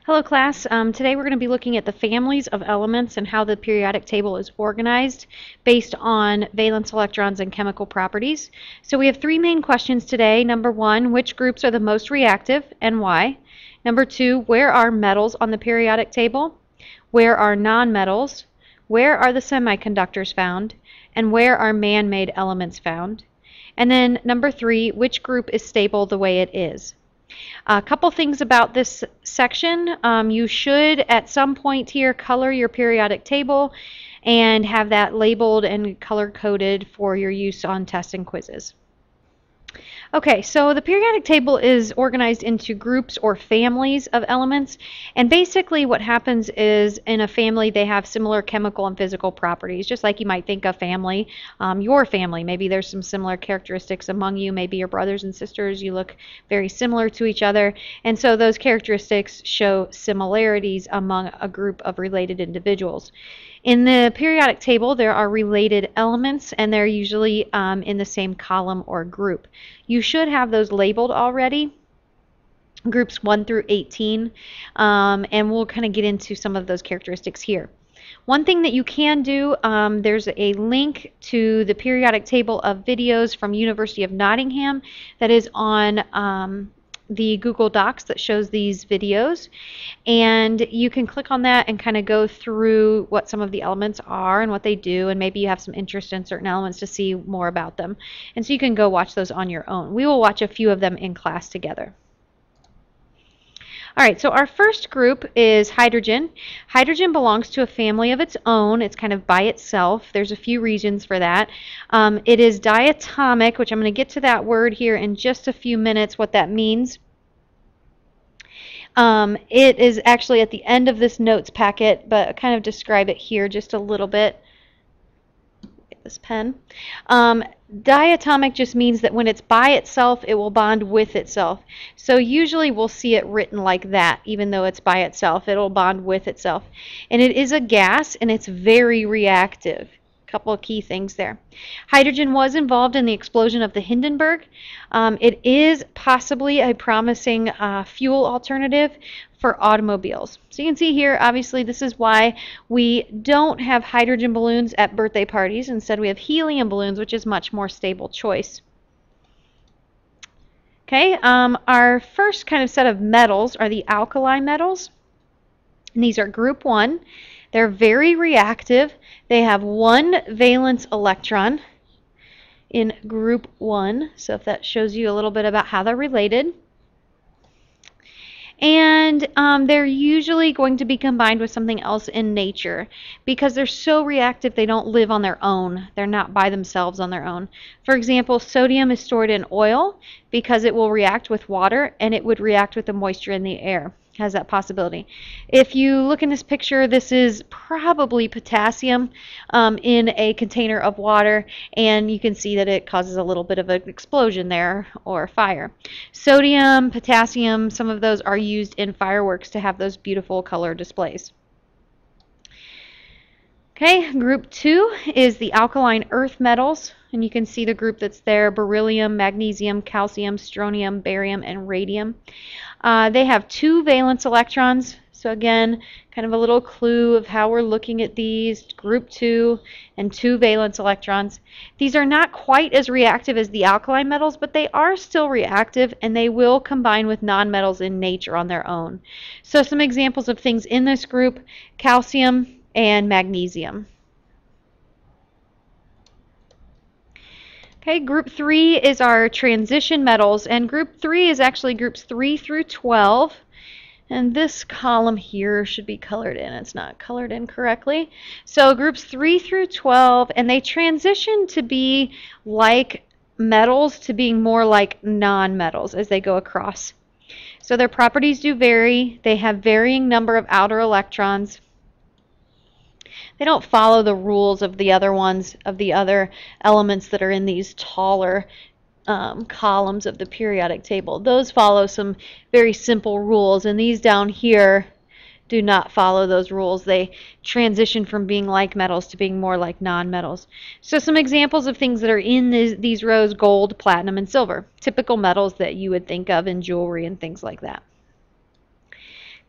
Hello class. Today we're going to be looking at the families of elements and how the periodic table is organized based on valence electrons and chemical properties. So we have three main questions today. Number one, which groups are the most reactive and why? Number two, where are metals on the periodic table? Where are nonmetals? Where are the semiconductors found? And where are man-made elements found? And then number three, which group is stable the way it is? A couple things about this section. You should at some point here color your periodic table and have that labeled and color coded for your use on tests and quizzes. Okay, so the periodic table is organized into groups or families of elements, and basically what happens is in a family they have similar chemical and physical properties, just like you might think of family, your family. Maybe there's some similar characteristics among you, maybe your brothers and sisters, you look very similar to each other, and so those characteristics show similarities among a group of related individuals. In the periodic table, there are related elements, and they're usually in the same column or group. You should have those labeled already, groups 1 through 18, and we'll kind of get into some of those characteristics here. One thing that you can do, there's a link to the periodic table of videos from University of Nottingham that is on the Google Docs that shows these videos, and you can click on that and kind of go through what some of the elements are and what they do, and maybe you have some interest in certain elements to see more about them, and so you can go watch those on your own. We will watch a few of them in class together. All right, so our first group is hydrogen. Hydrogen belongs to a family of its own. It's kind of by itself. There's a few reasons for that. It is diatomic, which I'm going to get to that word here in just a few minutes, what that means. It is actually at the end of this notes packet, but I kind of describe it here just a little bit. Get this pen. Diatomic just means that when it's by itself, it will bond with itself. So usually we'll see it written like that, even though it's by itself, it'll bond with itself. And it is a gas, and it's very reactive. Couple of key things there. Hydrogen was involved in the explosion of the Hindenburg. It is possibly a promising fuel alternative for automobiles. So you can see here, obviously this is why we don't have hydrogen balloons at birthday parties. Instead we have helium balloons, which is much more stable choice. Okay, our first kind of set of metals are the alkali metals. And these are group 1. They're very reactive. They have one valence electron in group 1. So if that shows you a little bit about how they're related. And they're usually going to be combined with something else in nature because they're so reactive they don't live on their own. They're not by themselves on their own. For example, sodium is stored in oil because it will react with water and it would react with the moisture in the air. Has that possibility. If you look in this picture, this is probably potassium in a container of water, and you can see that it causes a little bit of an explosion there or fire. Sodium, potassium, some of those are used in fireworks to have those beautiful color displays. Okay, group 2 is the alkaline earth metals, and you can see the group that's there: beryllium, magnesium, calcium, strontium, barium, and radium. They have 2 valence electrons, so again, kind of a little clue of how we're looking at these: group 2 and 2 valence electrons. These are not quite as reactive as the alkaline metals, but they are still reactive, and they will combine with nonmetals in nature on their own. So some examples of things in this group: calcium and magnesium. Okay, group 3 is our transition metals, and group 3 is actually groups 3 through 12. And this column here should be colored in. It's not colored in correctly. So groups 3 through 12, and they transition to be like metals to being more like nonmetals as they go across. So their properties do vary. They have varying number of outer electrons. They don't follow the rules of the other ones, of the other elements that are in these taller columns of the periodic table. Those follow some very simple rules, and these down here do not follow those rules. They transition from being like metals to being more like nonmetals. So some examples of things that are in these rows: gold, platinum, and silver. Typical metals that you would think of in jewelry and things like that.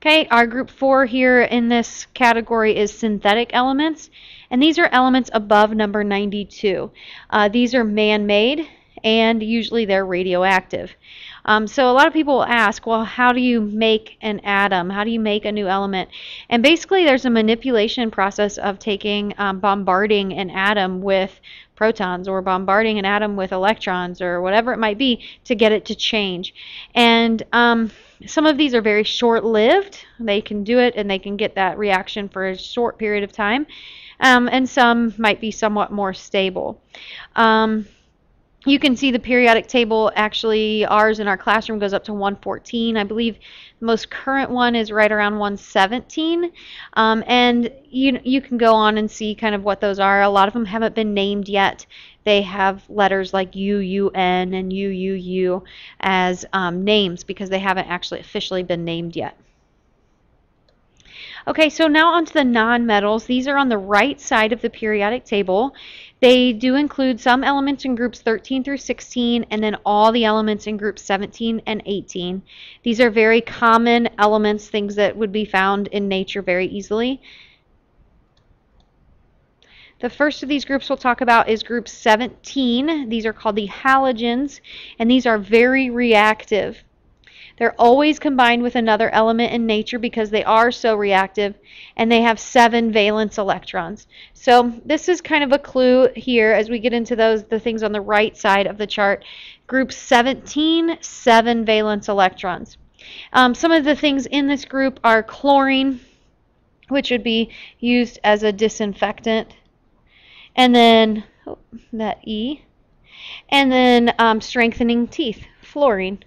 Okay, our group 4 here in this category is synthetic elements, and these are elements above number 92. These are man-made, and usually they're radioactive. So a lot of people will ask, well, how do you make an atom? How do you make a new element? And basically there's a manipulation process of taking, bombarding an atom with protons or bombarding an atom with electrons or whatever it might be to get it to change. And some of these are very short-lived. They can do it and they can get that reaction for a short period of time. And some might be somewhat more stable. You can see the periodic table, actually ours in our classroom goes up to 114. I believe the most current one is right around 117. And you can go on and see kind of what those are. A lot of them haven't been named yet. They have letters like UUN and UUU as names because they haven't actually officially been named yet. Okay, so now onto the nonmetals. These are on the right side of the periodic table. They do include some elements in groups 13 through 16 and then all the elements in groups 17 and 18. These are very common elements, things that would be found in nature very easily. The first of these groups we'll talk about is group 17. These are called the halogens, and these are very reactive. They're always combined with another element in nature because they are so reactive, and they have 7 valence electrons. So this is kind of a clue here as we get into the things on the right side of the chart. Group 17, 7 valence electrons. Some of the things in this group are chlorine, which would be used as a disinfectant, and then that E, and then strengthening teeth, fluorine.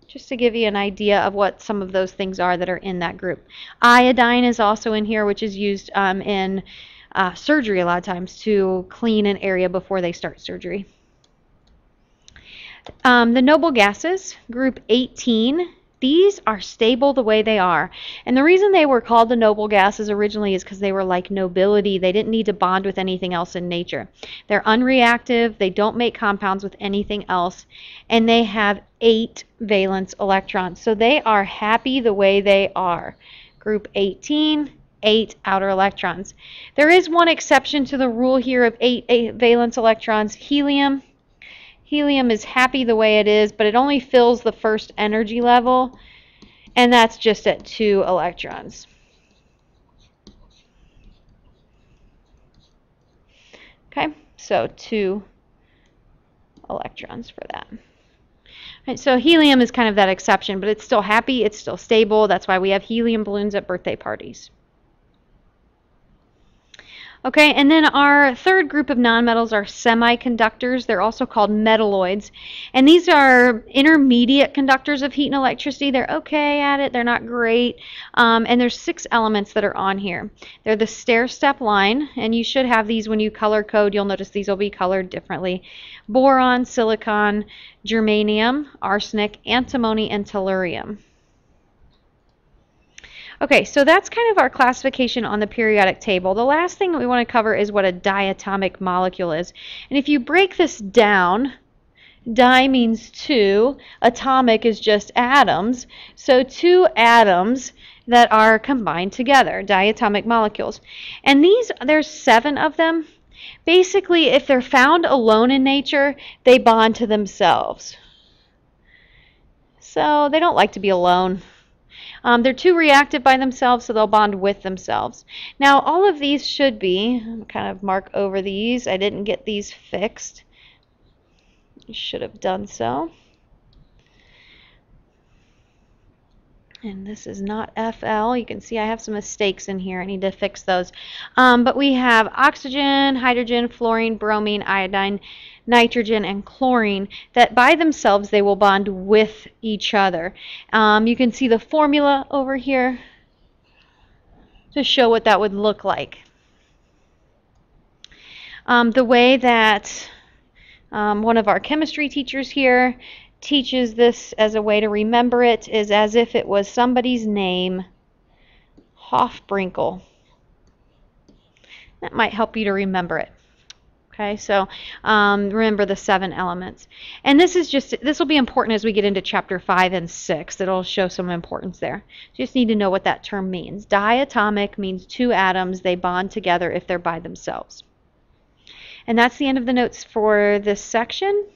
Just to give you an idea of what some of those things are that are in that group. Iodine is also in here, which is used in surgery a lot of times to clean an area before they start surgery. The noble gases, group 18, these are stable the way they are. And the reason they were called the noble gases originally is because they were like nobility. They didn't need to bond with anything else in nature. They're unreactive. They don't make compounds with anything else. And they have 8 valence electrons. So they are happy the way they are. Group 18, 8 outer electrons. There is one exception to the rule here of 8 valence electrons, helium. Helium is happy the way it is, but it only fills the first energy level, and that's just at 2 electrons. Okay, so 2 electrons for that. Right, so helium is kind of that exception, but it's still happy, it's still stable. That's why we have helium balloons at birthday parties. Okay, and then our third group of nonmetals are semiconductors. They're also called metalloids. And these are intermediate conductors of heat and electricity. They're okay at it. They're not great. And there's 6 elements that are on here. They're the stair-step line, and you should have these when you color code. You'll notice these will be colored differently. Boron, silicon, germanium, arsenic, antimony, and tellurium. Okay, so that's kind of our classification on the periodic table. The last thing that we want to cover is what a diatomic molecule is. And if you break this down, di means 2, atomic is just atoms, so 2 atoms that are combined together, diatomic molecules. And there's 7 of them. Basically, if they're found alone in nature, they bond to themselves. So they don't like to be alone. They're too reactive by themselves, so they'll bond with themselves. Now, all of these should be, kind of mark over these. I didn't get these fixed. I should have done so. And this is not FL. You can see I have some mistakes in here. I need to fix those. But we have oxygen, hydrogen, fluorine, bromine, iodine, nitrogen, and chlorine that by themselves they will bond with each other. You can see the formula over here to show what that would look like. The way that one of our chemistry teachers here teaches this as a way to remember it is as if it was somebody's name, Hofbrinkel. That might help you to remember it. Okay, so remember the 7 elements. And this will be important as we get into chapter 5 and 6. It'll show some importance there. You just need to know what that term means. Diatomic means 2 atoms. They bond together if they're by themselves. And that's the end of the notes for this section.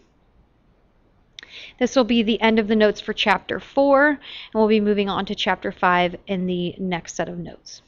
This will be the end of the notes for chapter 4, and we'll be moving on to chapter 5 in the next set of notes.